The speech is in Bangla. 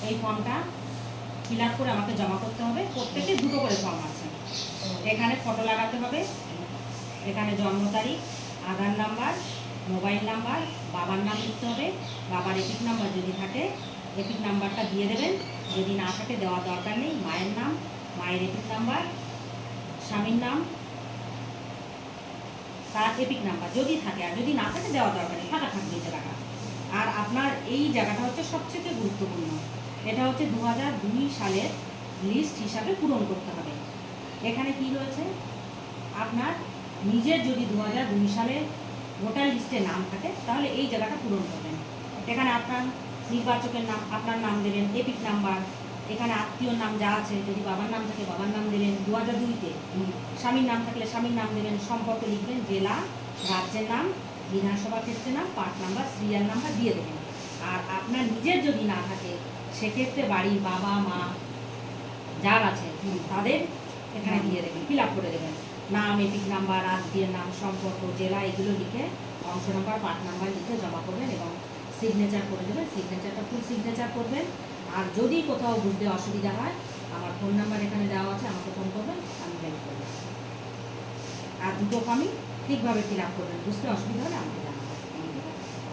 এই ফর্মটা ফিল আপ করে আমাকে জমা করতে হবে। প্রত্যেকে দুটো করে ফর্ম আছে। এখানে ফটো লাগাতে হবে, এখানে জন্ম তারিখ, আধার নাম্বার, মোবাইল নাম্বার, বাবার নাম লিখতে হবে, বাবার এপিক নাম্বার যদি থাকে এপিক নাম্বারটা দিয়ে দেবেন, যদি না থাকে দেওয়ার দরকার নেই। মায়ের নাম, মায়ের এপিক নাম্বার, স্বামীর নাম, তার এপিক নাম্বার যদি থাকে, আর যদি না থাকে দেওয়ার দরকার নেই, ফাঁকা থাকবে এই জায়গাটা। আর আপনার এই জায়গাটা হচ্ছে সবচেয়ে গুরুত্বপূর্ণ, এটা হচ্ছে 2002 সালের লিস্ট হিসাবে পূরণ করতে হবে। এখানে কি রয়েছে, আপনার নিজের যদি 2002 সালে ভোটার লিস্টে নাম থাকে তাহলে এই জায়গাটা পূরণ করবেন। এখানে আপনার নির্বাচকের নাম, আপনার নাম দেবেন, এপিক নাম্বার, এখানে আত্মীয়র নাম যা আছে, যদি বাবার নাম থাকে বাবার নাম দেবেন 2002-তে, স্বামীর নাম থাকলে স্বামীর নাম দেবেন, সম্পর্ক লিখবেন, জেলা, রাজ্যের নাম, বিধানসভা ক্ষেত্রের নাম, পার্ট নাম্বার, সিরিয়াল নাম্বার দিয়ে দেবেন। আর আপনার নিজের যদি না থাকে সেক্ষেত্রে বাড়ির বাবা মা যার আছে তাদের এখানে দিয়ে দেবেন, ফিল আপ করে দেবেন। নাম, এপিক নাম্বার, আত্মীয়ের নাম, সম্পর্ক, জেলা এগুলো লিখে অংশ নাম্বার, পার্ট নাম্বার লিখে জমা করবেন এবং সিগনেচার করে দেবেন। সিগনেচারটা ফুল সিগনেচার করবেন। আর যদি কোথাও বুঝতে অসুবিধা হয় আমার ফোন নাম্বার এখানে দেওয়া আছে, আমাকে ফোন করবেন, আমি হেল্প করবো। আর দুটো ফর্মই ঠিকভাবে ফিল আপ করবেন, বুঝতে অসুবিধা হলে আমাকে